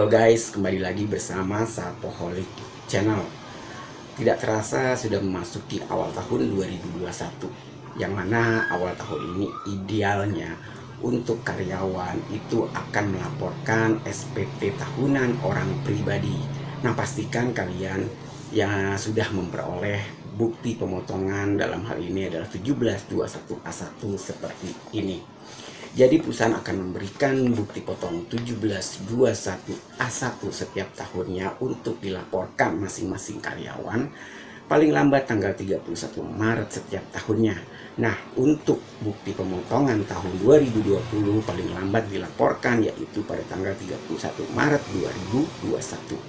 guys, kembali lagi bersama Sapoholic Channel. Tidak terasa sudah memasuki awal tahun 2021, yang mana awal tahun ini idealnya untuk karyawan itu akan melaporkan SPT tahunan orang pribadi. Nah, pastikan kalian yang sudah memperoleh bukti pemotongan dalam hal ini adalah 1721A1 seperti ini. Jadi perusahaan akan memberikan bukti potong 1721A1 setiap tahunnya untuk dilaporkan masing-masing karyawan paling lambat tanggal 31 Maret setiap tahunnya. Nah, untuk bukti pemotongan tahun 2020 paling lambat dilaporkan yaitu pada tanggal 31 Maret 2021.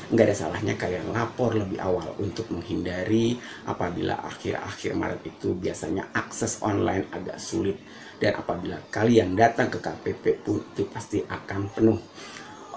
Nggak ada salahnya kalian lapor lebih awal untuk menghindari apabila akhir-akhir Maret itu biasanya akses online agak sulit, dan apabila kalian datang ke KPP pun itu pasti akan penuh.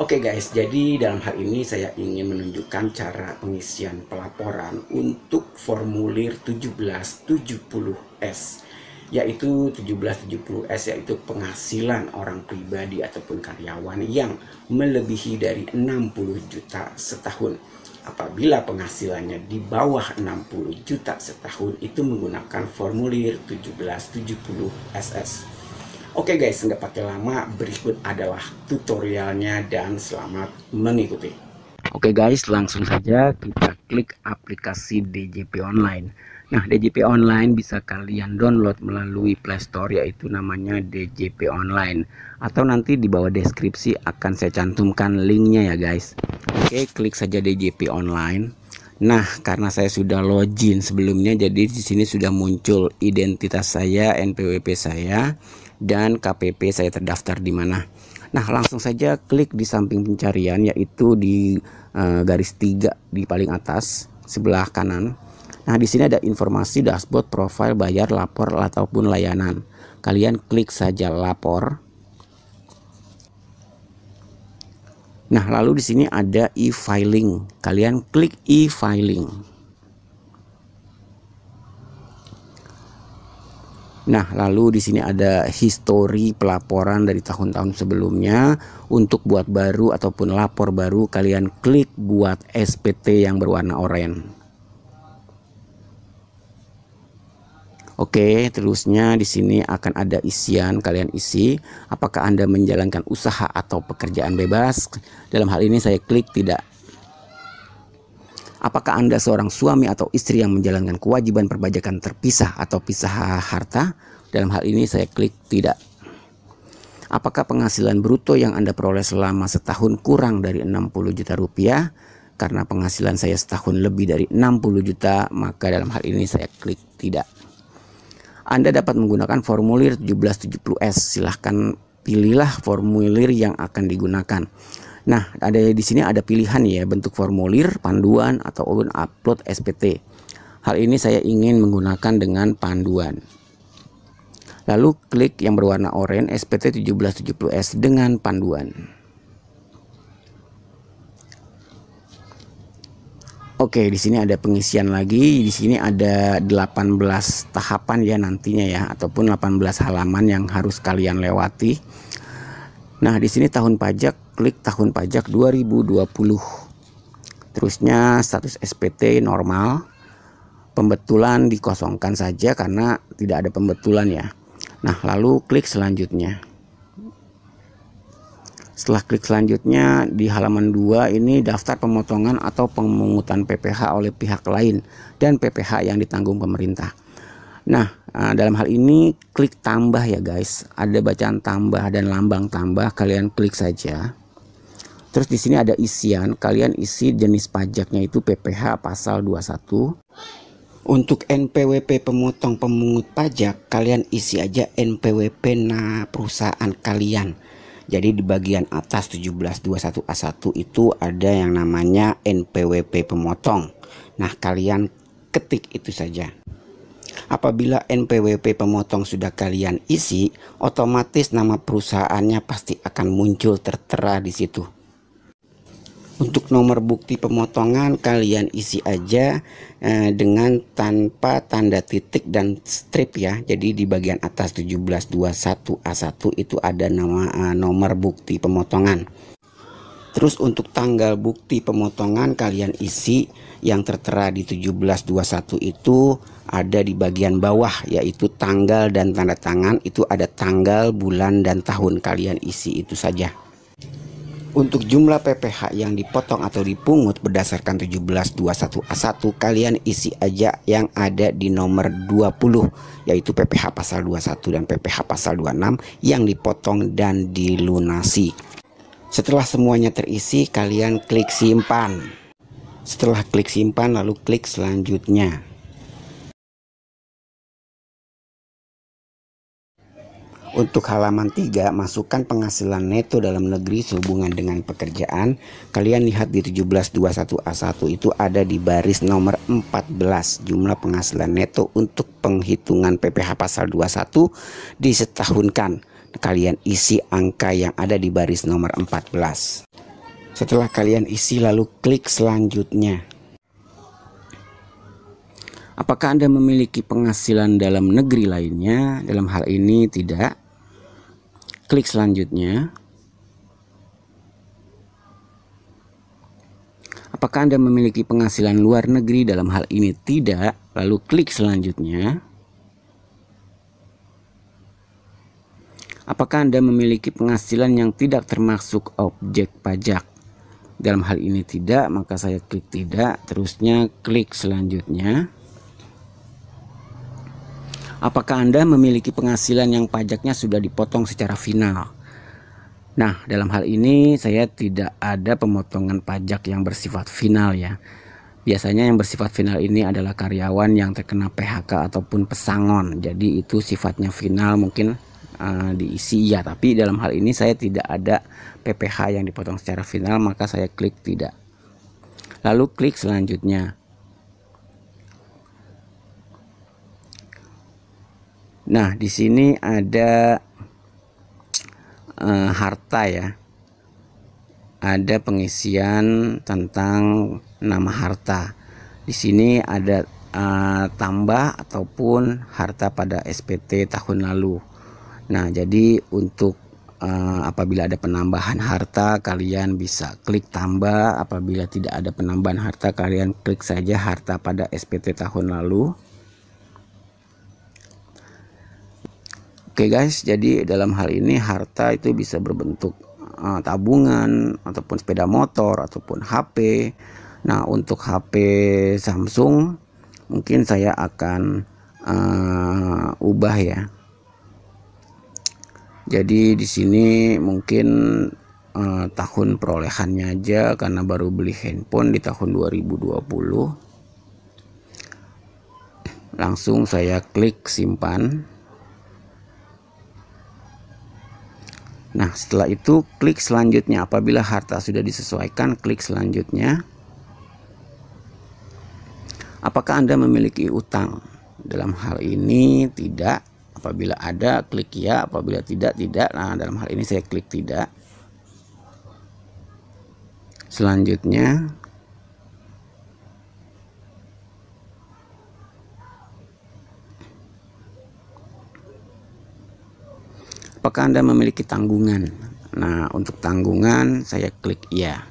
Oke guys, jadi dalam hal ini saya ingin menunjukkan cara pengisian pelaporan untuk formulir 1770S, yaitu 1770S yaitu penghasilan orang pribadi ataupun karyawan yang melebihi dari 60 juta setahun. Apabila penghasilannya di bawah 60 juta setahun itu menggunakan formulir 1770SS. Oke guys, nggak pakai lama, berikut adalah tutorialnya dan selamat mengikuti. Oke guys, langsung saja kita klik aplikasi DJP Online. Nah, DJP Online bisa kalian download melalui Play Store, yaitu namanya DJP Online. Atau nanti di bawah deskripsi akan saya cantumkan linknya ya guys. Oke, klik saja DJP Online. Nah, karena saya sudah login sebelumnya, jadi di sini sudah muncul identitas saya, NPWP saya, dan KPP saya terdaftar di mana. Nah, langsung saja klik di samping pencarian, yaitu di garis 3 di paling atas sebelah kanan. Nah, di sini ada informasi dashboard, profile, bayar, lapor ataupun layanan. Kalian klik saja lapor. Nah, lalu di sini ada e-filing. Kalian klik e-filing. Nah, lalu di sini ada history pelaporan dari tahun-tahun sebelumnya. Untuk buat baru ataupun lapor baru, kalian klik buat SPT yang berwarna oranye. Oke, terusnya di sini akan ada isian, kalian isi apakah Anda menjalankan usaha atau pekerjaan bebas. Dalam hal ini saya klik tidak. Apakah Anda seorang suami atau istri yang menjalankan kewajiban perpajakan terpisah atau pisah harta? Dalam hal ini saya klik tidak. Apakah penghasilan bruto yang Anda peroleh selama setahun kurang dari 60 juta rupiah? Karena penghasilan saya setahun lebih dari 60 juta, maka dalam hal ini saya klik tidak. Anda dapat menggunakan formulir 1770S. Silahkan pilihlah formulir yang akan digunakan. Nah, ada di sini ada pilihan ya, bentuk formulir, panduan, atau upload SPT. Hal ini saya ingin menggunakan dengan panduan. Lalu klik yang berwarna oranye SPT 1770S dengan panduan. Oke, di sini ada pengisian lagi. Di sini ada 18 tahapan ya nantinya ya, ataupun 18 halaman yang harus kalian lewati. Nah, di sini tahun pajak, klik tahun pajak 2020. Terusnya status SPT normal. Pembetulan dikosongkan saja karena tidak ada pembetulan ya. Nah, lalu klik selanjutnya. Setelah klik selanjutnya, di halaman 2 ini daftar pemotongan atau pemungutan PPh oleh pihak lain dan PPh yang ditanggung pemerintah. Nah, dalam hal ini klik tambah ya guys. Ada bacaan tambah dan lambang tambah, kalian klik saja. Terus di sini ada isian, kalian isi jenis pajaknya itu PPh pasal 21. Untuk NPWP pemotong pemungut pajak, kalian isi aja NPWP perusahaan kalian. Jadi di bagian atas 1721A1 itu ada yang namanya NPWP pemotong. Nah, kalian ketik itu saja. Apabila NPWP pemotong sudah kalian isi, otomatis nama perusahaannya pasti akan muncul tertera di situ. Untuk nomor bukti pemotongan kalian isi aja dengan tanpa tanda titik dan strip ya. Jadi di bagian atas 1721A1 itu ada nomor bukti pemotongan. Terus untuk tanggal bukti pemotongan kalian isi yang tertera di 1721 itu ada di bagian bawah, yaitu tanggal dan tanda tangan. Itu ada tanggal, bulan, dan tahun, kalian isi itu saja. Untuk jumlah PPh yang dipotong atau dipungut berdasarkan 1721A1, kalian isi aja yang ada di nomor 20, yaitu PPh pasal 21 dan PPh pasal 26 yang dipotong dan dilunasi. Setelah semuanya terisi, kalian klik simpan. Setelah klik simpan, lalu klik selanjutnya. Untuk halaman 3, masukkan penghasilan neto dalam negeri sehubungan dengan pekerjaan. Kalian lihat di 1721A1 itu ada di baris nomor 14, jumlah penghasilan neto untuk penghitungan PPh pasal 21 disetahunkan. Kalian isi angka yang ada di baris nomor 14. Setelah kalian isi, lalu klik selanjutnya. Apakah Anda memiliki penghasilan dalam negeri lainnya? Dalam hal ini tidak. Klik selanjutnya. Apakah Anda memiliki penghasilan luar negeri? Dalam hal ini tidak. Lalu klik selanjutnya. Apakah Anda memiliki penghasilan yang tidak termasuk objek pajak? Dalam hal ini tidak, maka saya klik tidak. Terusnya klik selanjutnya. Apakah Anda memiliki penghasilan yang pajaknya sudah dipotong secara final? Nah, dalam hal ini saya tidak ada pemotongan pajak yang bersifat final ya. Biasanya yang bersifat final ini adalah karyawan yang terkena PHK ataupun pesangon. Jadi itu sifatnya final, mungkin diisi ya. Tapi dalam hal ini saya tidak ada PPh yang dipotong secara final, maka saya klik tidak. Lalu klik selanjutnya. Nah, di sini ada harta ya. Ada pengisian tentang nama harta. Di sini ada tambah ataupun harta pada SPT tahun lalu. Nah, jadi untuk apabila ada penambahan harta, kalian bisa klik tambah. Apabila tidak ada penambahan harta, kalian klik saja harta pada SPT tahun lalu. Oke guys, jadi dalam hal ini harta itu bisa berbentuk tabungan ataupun sepeda motor ataupun HP. Nah, untuk HP Samsung mungkin saya akan ubah ya. Jadi di sini mungkin tahun perolehannya aja, karena baru beli handphone di tahun 2020. Langsung saya klik simpan. Nah, setelah itu klik selanjutnya. Apabila harta sudah disesuaikan, klik selanjutnya. Apakah Anda memiliki utang? Dalam hal ini tidak. Apabila ada, klik ya. Apabila tidak, tidak. Nah, dalam hal ini saya klik tidak. Selanjutnya, apakah Anda memiliki tanggungan? Nah, untuk tanggungan saya klik ya.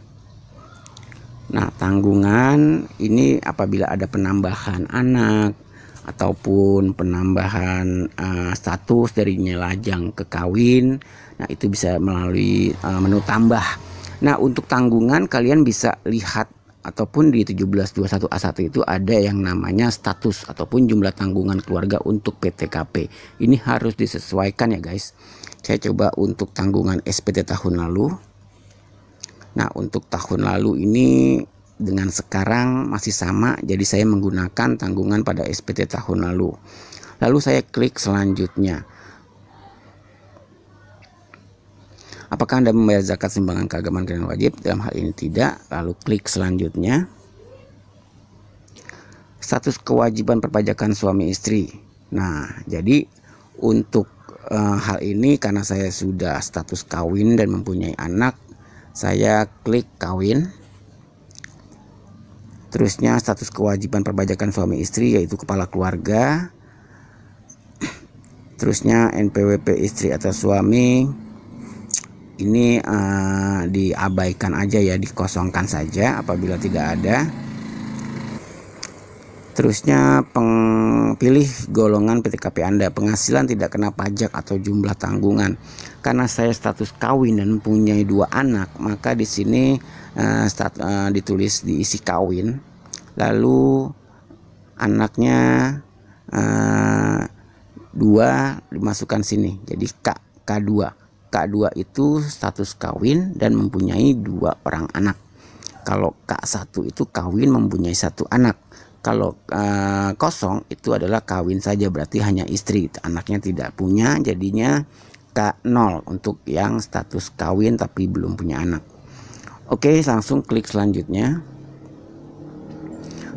Nah, tanggungan ini apabila ada penambahan anak ataupun penambahan status dari lajang ke kawin, nah itu bisa melalui menu tambah. Nah, untuk tanggungan kalian bisa lihat ataupun di 1721A1 itu ada yang namanya status ataupun jumlah tanggungan keluarga untuk PTKP. Ini harus disesuaikan ya guys. Saya coba untuk tanggungan SPT tahun lalu. Nah, untuk tahun lalu ini dengan sekarang masih sama, jadi saya menggunakan tanggungan pada SPT tahun lalu. Lalu saya klik selanjutnya. Apakah Anda membayar zakat, sumbangan keagamaan dan wajib? Dalam hal ini tidak. Lalu klik selanjutnya. Status kewajiban perpajakan suami istri. Nah, jadi untuk hal ini karena saya sudah status kawin dan mempunyai anak, saya klik kawin. Terusnya status kewajiban perpajakan suami istri yaitu kepala keluarga. Terusnya NPWP istri atau suami. ini diabaikan aja ya, dikosongkan saja apabila tidak ada. Terusnya pilih golongan PTKP Anda. Penghasilan tidak kena pajak atau jumlah tanggungan. Karena saya status kawin dan mempunyai 2 anak, maka di sini ditulis diisi kawin. Lalu anaknya 2 dimasukkan sini. Jadi K2. K2 itu status kawin dan mempunyai 2 orang anak. Kalau K1 itu kawin mempunyai 1 anak. Kalau kosong itu adalah kawin saja, berarti hanya istri, anaknya tidak punya, jadinya K0 untuk yang status kawin tapi belum punya anak. Oke, langsung klik selanjutnya.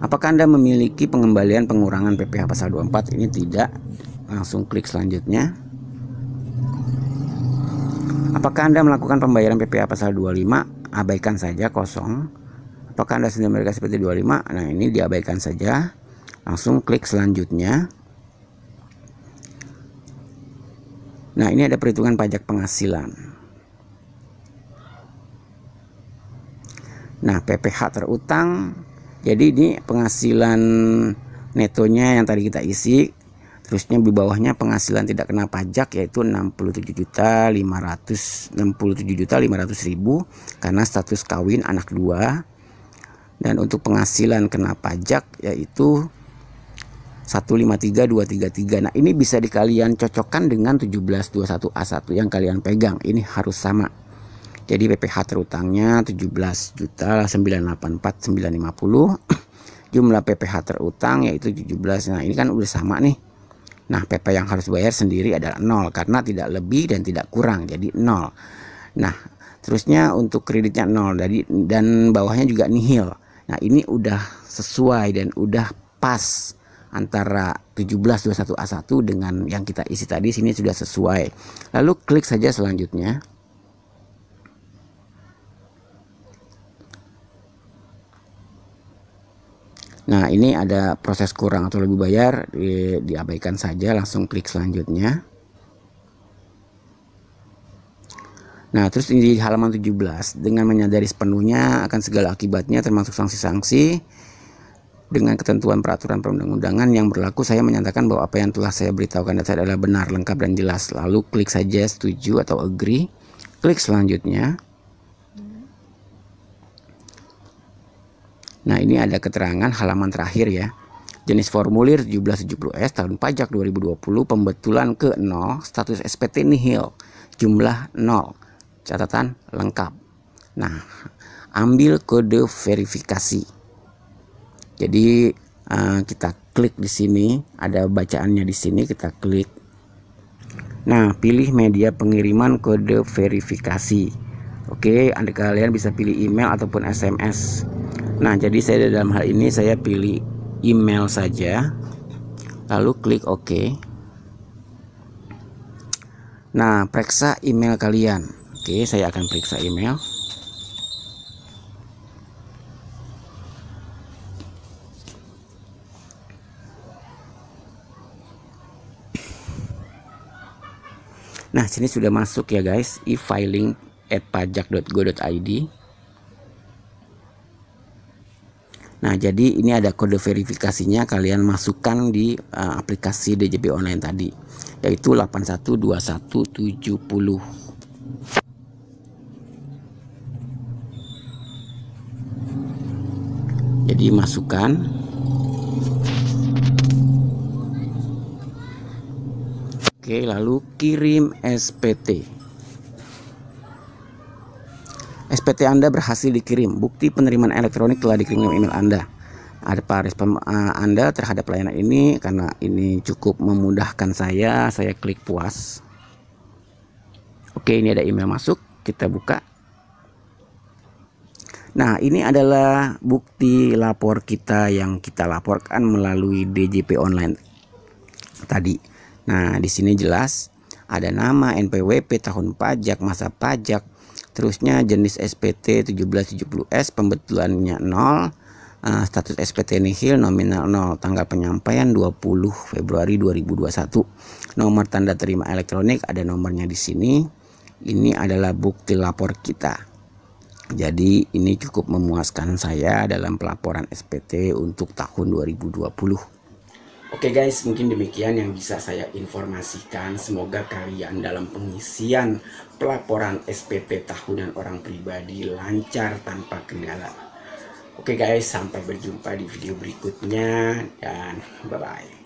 Apakah Anda memiliki pengembalian pengurangan PPh pasal 24? Ini tidak. Langsung klik selanjutnya. Apakah Anda melakukan pembayaran PPh pasal 25? Abaikan saja, kosong. Apakah Anda sudah memiliki SPT 25? Nah, ini diabaikan saja. Langsung klik selanjutnya. Nah, ini ada perhitungan pajak penghasilan. Nah, PPh terutang. Jadi ini penghasilan netonya yang tadi kita isi. Terusnya di bawahnya penghasilan tidak kena pajak, yaitu 67.500.000 karena status kawin anak 2. Dan untuk penghasilan kena pajak yaitu 153.233. Nah, ini bisa kalian cocokkan dengan 1721A1 yang kalian pegang. Ini harus sama. Jadi PPh terutangnya 17.984.950. Jumlah PPh terutang yaitu 17. Nah, ini kan udah sama nih. Nah, PP yang harus bayar sendiri adalah 0 karena tidak lebih dan tidak kurang, jadi 0. Nah, terusnya untuk kreditnya 0 dan bawahnya juga nihil. Nah, ini udah sesuai dan udah pas antara 1721A1 dengan yang kita isi tadi. Sini sudah sesuai. Lalu klik saja selanjutnya. Nah, ini ada proses kurang atau lebih bayar, diabaikan saja, langsung klik selanjutnya. Nah, terus ini di halaman 17, dengan menyadari sepenuhnya akan segala akibatnya termasuk sanksi-sanksi dengan ketentuan peraturan perundang-undangan yang berlaku, saya menyatakan bahwa apa yang telah saya beritahukan tadi adalah benar, lengkap, dan jelas. Lalu klik saja setuju atau agree. Klik selanjutnya. Nah, ini ada keterangan halaman terakhir ya. Jenis formulir 1770S tahun pajak 2020, pembetulan ke 0, status SPT nihil, jumlah 0. Catatan lengkap. Nah, ambil kode verifikasi. Jadi kita klik di sini, ada bacaannya di sini, kita klik. Nah, pilih media pengiriman kode verifikasi. Oke, Anda kalian bisa pilih email ataupun SMS. Nah, jadi saya dalam hal ini saya pilih email saja. Lalu klik OK. Nah, periksa email kalian. Oke, saya akan periksa email. Nah, sini sudah masuk ya guys, e-filing@pajak.go.id. Nah, jadi ini ada kode verifikasinya, kalian masukkan di aplikasi DJP online tadi, yaitu 812170. Jadi masukkan. Oke, lalu kirim SPT. SPT Anda berhasil dikirim. Bukti penerimaan elektronik telah dikirim ke email Anda. Ada respon Anda terhadap pelayanan ini? Karena ini cukup memudahkan saya klik puas. Oke, ini ada email masuk. Kita buka. Nah, ini adalah bukti lapor kita yang kita laporkan melalui DJP online tadi. Nah, di sini jelas ada nama, NPWP, tahun pajak, masa pajak, terusnya jenis SPT 1770S, pembetulannya 0, status SPT nihil, nominal 0, tanggal penyampaian 20 Februari 2021. Nomor tanda terima elektronik ada nomornya di sini. Ini adalah bukti lapor kita. Jadi ini cukup memuaskan saya dalam pelaporan SPT untuk tahun 2020. Oke guys, mungkin demikian yang bisa saya informasikan. Semoga kalian dalam pengisian pelaporan SPT tahunan orang pribadi lancar tanpa kendala. Oke guys, sampai berjumpa di video berikutnya dan bye-bye.